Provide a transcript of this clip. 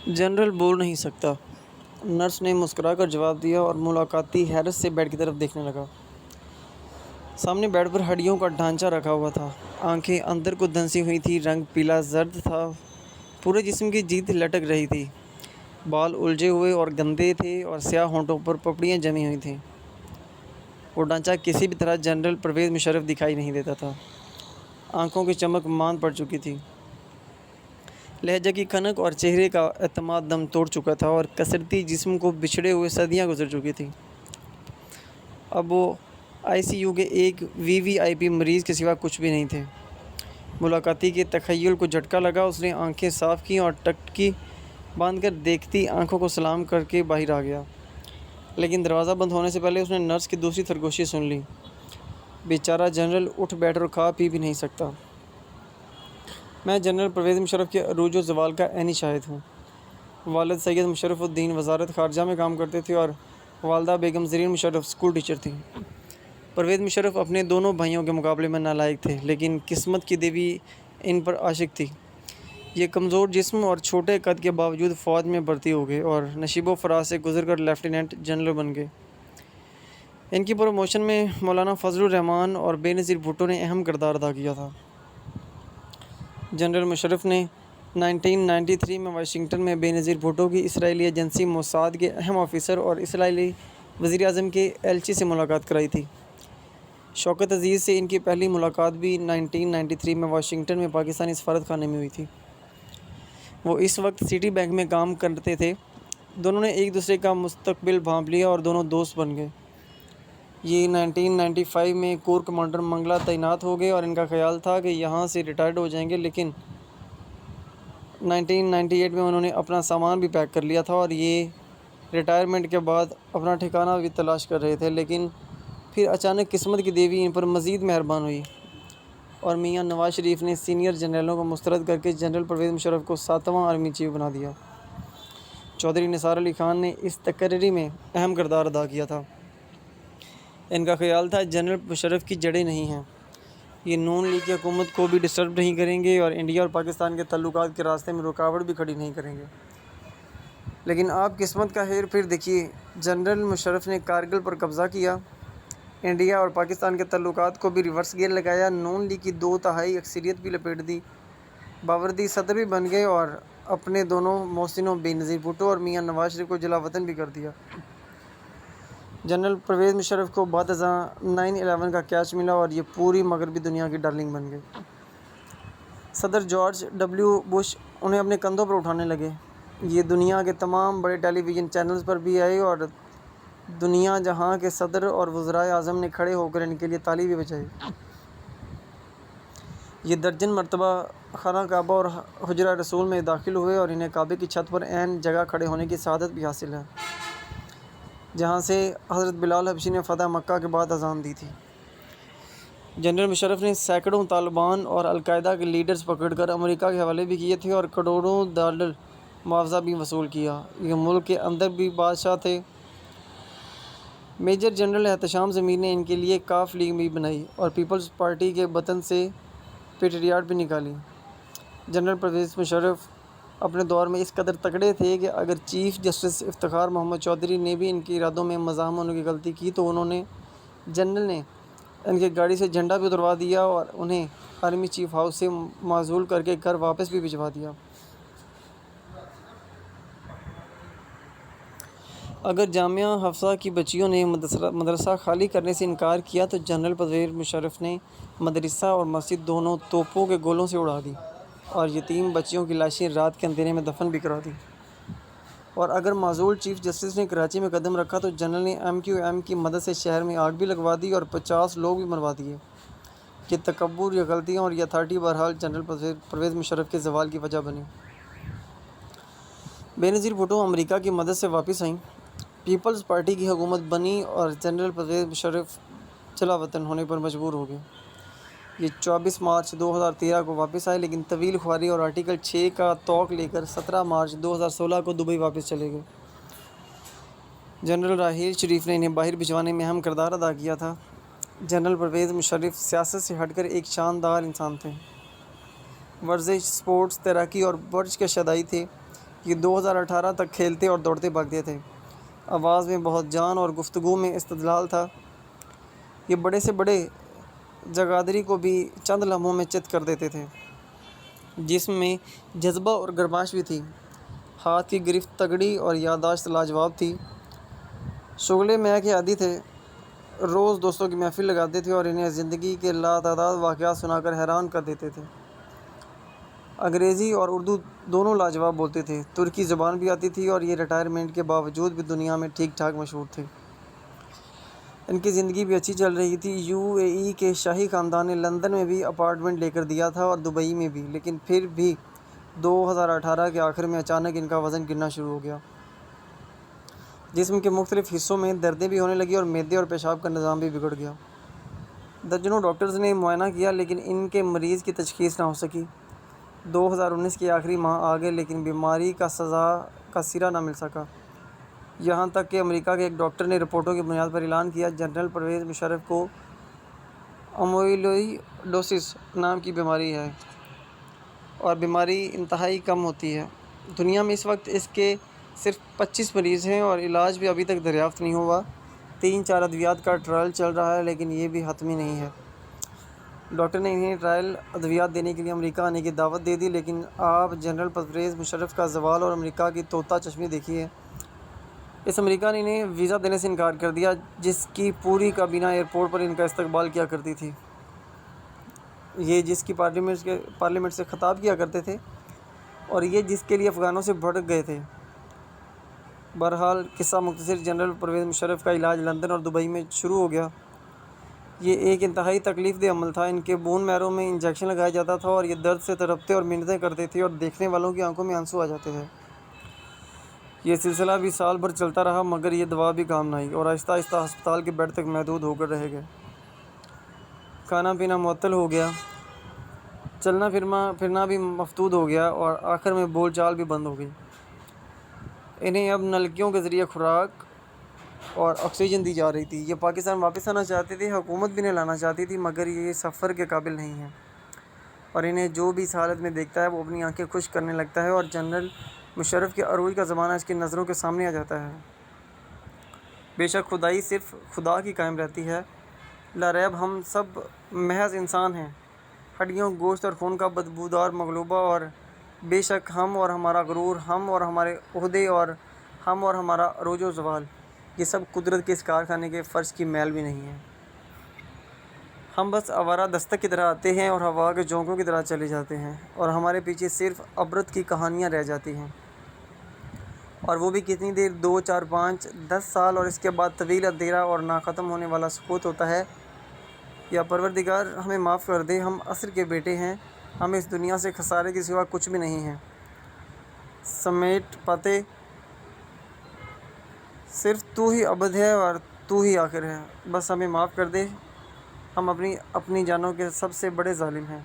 General بول نہیں سکتا، نرس نے مسکرا کر جواب دیا اور ملاقاتی حیرت سے بیڈ کی طرف دیکھنے لگا۔ سامنے بیڈ پر ہڈیوں کا ڈھانچہ رکھا ہوا تھا، آنکھیں اندر کو دھنسی ہوئی تھیں، رنگ پیلا زرد تھا، پورے جسم کی جلد لٹک رہی تھی، بال الجھے ہوئے اور گندے تھے اور سیاہ ہونٹوں پر پپڑیاں جمی ہوئی تھیں۔ وہ ڈھانچہ کسی بھی طرح جنرل پرویز مشرف دکھائی نہیں دیتا تھا۔ آنکھوں کی چمک ماند پڑ چکی تھی، لہجہ کی کھنک اور چہرے کا اعتماد دم توڑ چکا تھا اور کسرتی جسم کو بچھڑے ہوئے صدیاں گزر چکی تھیں۔ اب وہ آئی سی یو کے ایک وی وی آئی پی مریض کے سوا کچھ بھی نہیں تھے۔ ملاقاتی کے تخیل کو جھٹکا لگا، اس نے آنکھیں صاف کیں اور ٹکٹکی باندھ کر دیکھتی آنکھوں کو سلام کر کے باہر آ گیا، لیکن دروازہ بند ہونے سے پہلے اس نے نرس کی دوسری سرگوشی سن لی۔ بیچارہ جنرل اٹھ بیٹھ اور کھا پی بھی نہیں سکتا۔ میں جنرل پرویز مشرف کے عروج و زوال کا عینی شاہد ہوں۔ والد سید مشرف الدین وزارت خارجہ میں کام کرتے تھے اور والدہ بیگم زرین مشرف اسکول ٹیچر تھیں۔ پرویز مشرف اپنے دونوں بھائیوں کے مقابلے میں نالائق تھے، لیکن قسمت کی دیوی ان پر عاشق تھی۔ یہ کمزور جسم اور چھوٹے قد کے باوجود فوج میں بھرتی ہو گئے اور نشیب و فراز سے گزر کر لیفٹیننٹ جنرل بن گئے۔ ان کی پروموشن میں مولانا فضل الرحمان اور بے نظیر بھٹو نے اہم کردار ادا کیا تھا۔ جنرل مشرف نے 1993 میں واشنگٹن میں بے نظیر بھٹو کی اسرائیلی ایجنسی موساد کے اہم آفیسر اور اسرائیلی وزیر اعظم کے ایلچی سے ملاقات کرائی تھی۔ شوکت عزیز سے ان کی پہلی ملاقات بھی 1993 میں واشنگٹن میں پاکستانی سفارت خانے میں ہوئی تھی۔ وہ اس وقت سٹی بینک میں کام کرتے تھے۔ دونوں نے ایک دوسرے کا مستقبل بھانپ لیا اور دونوں دوست بن گئے۔ یہ 1995 میں کور کمانڈر منگلا تعینات ہو گئے اور ان کا خیال تھا کہ یہاں سے ریٹائرڈ ہو جائیں گے، لیکن 1998 میں انہوں نے اپنا سامان بھی پیک کر لیا تھا اور یہ ریٹائرمنٹ کے بعد اپنا ٹھکانہ بھی تلاش کر رہے تھے، لیکن پھر اچانک قسمت کی دیوی ان پر مزید مہربان ہوئی اور میاں نواز شریف نے سینئر جنرلوں کو مسترد کر کے جنرل پرویز مشرف کو 7واں آرمی چیف بنا دیا۔ چودھری نثار علی خان نے اس تقرری میں اہم کردار ادا کیا تھا۔ ان کا خیال تھا جنرل مشرف کی جڑیں نہیں ہیں، یہ نون لیگ کی حکومت کو بھی ڈسٹرب نہیں کریں گے اور انڈیا اور پاکستان کے تعلقات کے راستے میں رکاوٹ بھی کھڑی نہیں کریں گے۔ لیکن آپ قسمت کا ہیر پھیر دیکھیے، جنرل مشرف نے کارگل پر قبضہ کیا، انڈیا اور پاکستان کے تعلقات کو بھی ریورس گیئر لگایا، نون لیگ کی 2/3 اکثریت بھی لپیٹ دی، باوردی صدر بھی بن گئے اور اپنے دونوں محسنوں بے نظیر بھٹو اور میاں نواز شریف کو جلا وطن بھی کر دیا۔ جنرل پرویز مشرف کو بعد ازاں 9/11 کا کیچ ملا اور یہ پوری مغربی دنیا کی ڈارلنگ بن گئے۔ صدر جارج ڈبلیو بش انہیں اپنے کندھوں پر اٹھانے لگے۔ یہ دنیا کے تمام بڑے ٹیلی ویژن چینلز پر بھی آئے اور دنیا جہاں کے صدر اور وزرائے اعظم نے کھڑے ہو کر ان کے لیے تالی بھی بجائی۔ یہ درجن مرتبہ خانہ کعبہ اور حجرہ رسول میں داخل ہوئے اور انہیں کعبے کی چھت پر عین جگہ کھڑے ہونے کی سعادت بھی حاصل ہے، جہاں سے حضرت بلال حبشی نے فتح مکہ کے بعد اذان دی تھی۔ جنرل مشرف نے سینکڑوں طالبان اور القاعدہ کے لیڈرز پکڑ کر امریکہ کے حوالے بھی کیے تھے اور کروڑوں ڈالر معاوضہ بھی وصول کیا۔ یہ ملک کے اندر بھی بادشاہ تھے۔ میجر جنرل احتشام ضمیر نے ان کے لیے کاف لیگ بھی بنائی اور پیپلز پارٹی کے بطن سے پیٹریاٹ بھی نکالی۔ جنرل پرویز مشرف اپنے دور میں اس قدر تکڑے تھے کہ اگر چیف جسٹس افتخار محمد چودھری نے بھی ان کے ارادوں میں مزاحم ہونے کی غلطی کی تو جنرل نے ان کی گاڑی سے جھنڈا بھی اتروا دیا اور انہیں آرمی چیف ہاؤس سے معزول کر کے گھر واپس بھی بھجوا دیا۔ اگر جامعہ حفصہ کی بچیوں نے مدرسہ خالی کرنے سے انکار کیا تو جنرل پرویز مشرف نے مدرسہ اور مسجد دونوں توپوں کے گولوں سے اڑا دی اور یتیم بچیوں کی لاشیں رات کے اندھیرے میں دفن بھی کرا دی۔ اور اگر معزول چیف جسٹس نے کراچی میں قدم رکھا تو جنرل نے MQM کی مدد سے شہر میں آگ بھی لگوا دی اور 50 لوگ بھی مروا دیے۔ یہ تکبر، یہ غلطیاں اور یہ اتھارٹی بہرحال جنرل پرویز مشرف کے زوال کی وجہ بنی۔ بے نظیر بھٹو امریکہ کی مدد سے واپس آئیں، پیپلز پارٹی کی حکومت بنی اور جنرل پرویز مشرف جلا وطن ہونے پر مجبور ہو گئے۔ یہ 24 مارچ 2013 کو واپس آئے، لیکن طویل خواری اور آرٹیکل 6 کا طوق لے کر 17 مارچ 2016 کو دبئی واپس چلے گئے۔ جنرل راحیل شریف نے انہیں باہر بھجوانے میں اہم کردار ادا کیا تھا۔ جنرل پرویز مشرف سیاست سے ہٹ کر ایک شاندار انسان تھے۔ ورزش، سپورٹس، تیراکی اور برج کے شدائی تھے۔ یہ 2018 تک کھیلتے اور دوڑتے بھاگتے تھے۔ آواز میں بہت جان اور گفتگو میں استدلال تھا۔ یہ بڑے سے بڑے جگادری کو بھی چند لمحوں میں چت کر دیتے تھے۔ جسم میں جذبہ اور گرماش بھی تھی۔ ہاتھ کی گرفت تگڑی اور یادداشت لاجواب تھی۔ شغلے میاں کے عادی تھے۔ روز دوستوں کی محفل لگاتے تھے اور انہیں زندگی کے لاتعداد واقعات سنا کر حیران کر دیتے تھے۔ انگریزی اور اردو دونوں لاجواب بولتے تھے۔ ترکی زبان بھی آتی تھی اور یہ ریٹائرمنٹ کے باوجود بھی دنیا میں ٹھیک ٹھاک مشہور تھے۔ ان کی زندگی بھی اچھی چل رہی تھی۔ UAE کے شاہی خاندان نے لندن میں بھی اپارٹمنٹ لے کر دیا تھا اور دبئی میں بھی، لیکن پھر بھی 2018 کے آخر میں اچانک ان کا وزن گرنا شروع ہو گیا۔ جسم کے مختلف حصوں میں دردیں بھی ہونے لگیں اور معدے اور پیشاب کا نظام بھی بگڑ گیا۔ درجنوں ڈاکٹرز نے معائنہ کیا لیکن ان کے مریض کی تشخیص نہ ہو سکی۔ 2019 کے آخری ماہ آ گئے لیکن بیماری کا سرا نہ مل سکا۔ یہاں تک کہ امریکہ کے ایک ڈاکٹر نے رپورٹوں کی بنیاد پر اعلان کیا جنرل پرویز مشرف کو امیلوئڈوسس نام کی بیماری ہے اور بیماری انتہائی کم ہوتی ہے۔ دنیا میں اس وقت اس کے صرف 25 مریض ہیں اور علاج بھی ابھی تک دریافت نہیں ہوا۔ 3-4 ادویات کا ٹرائل چل رہا ہے لیکن یہ بھی حتمی نہیں ہے۔ ڈاکٹر نے انہیں ٹرائل ادویات دینے کے لیے امریکہ آنے کی دعوت دے دی، لیکن آپ جنرل پرویز مشرف کا زوال اور امریکہ کی طوطا چشمی دیکھیے۔ اس امریکہ نے انہیں ویزا دینے سے انکار کر دیا جس کی پوری کابینہ ایئرپورٹ پر ان کا استقبال کیا کرتی تھی۔ یہ جس کی پارلیمنٹ سے خطاب کیا کرتے تھے اور یہ جس کے لیے افغانوں سے بھڑک گئے تھے۔ بہرحال قصہ مختصر، جنرل پرویز مشرف کا علاج لندن اور دبئی میں شروع ہو گیا۔ یہ ایک انتہائی تکلیف دہ عمل تھا۔ ان کے بون میرو میں انجیکشن لگایا جاتا تھا اور یہ درد سے تڑپتے اور منتیں کرتے تھے اور دیکھنے والوں کی آنکھوں میں آنسو آ جاتے تھے۔ یہ سلسلہ بھی سال بھر چلتا رہا مگر یہ دوا بھی کام نہ آئی اور آہستہ آہستہ ہسپتال کے بیڈ تک محدود ہو کر رہ گئے۔ کھانا پینا معطل ہو گیا، چلنا پھرنا بھی مفقود ہو گیا اور آخر میں بول چال بھی بند ہو گئی۔ انہیں اب نلکیوں کے ذریعے خوراک اور آکسیجن دی جا رہی تھی۔ یہ پاکستان واپس آنا چاہتے تھے، حکومت بھی انہیں لانا چاہتی تھی مگر یہ سفر کے قابل نہیں ہیں اور انہیں جو بھی اس حالت میں دیکھتا ہے وہ اپنی آنکھیں خشک کرنے لگتا ہے اور جنرل مشرف کے عروج کا زمانہ اس کی نظروں کے سامنے آ جاتا ہے۔ بے شک خدائی صرف خدا کی قائم رہتی ہے۔ لا ریب ہم سب محض انسان ہیں، ہڈیوں گوشت اور خون کا بدبودار مغلوبہ، اور بے شک ہم اور ہمارا غرور، ہم اور ہمارے عہدے اور ہم اور ہمارا عروج و زوال، یہ سب قدرت کے اس کارخانے کے فرش کی میل بھی نہیں ہے۔ ہم بس آوارہ دستک کی طرح آتے ہیں اور ہوا کے جھونکوں کی طرح چلے جاتے ہیں اور ہمارے پیچھے صرف عبرت کی کہانیاں رہ جاتی ہیں، اور وہ بھی کتنی دیر، 2 4 5 10 سال، اور اس کے بعد طویل اندھیرا اور ناختم ہونے والا سکوت ہوتا ہے۔ یا پروردگار ہمیں معاف کر دے، ہم عصر کے بیٹے ہیں، ہم اس دنیا سے خسارے کے سوا کچھ بھی نہیں ہیں سمیٹ پاتے۔ صرف تو ہی ابد ہے اور تو ہی آخر ہے، بس ہمیں معاف کر دے، ہم اپنی جانوں کے سب سے بڑے ظالم ہیں۔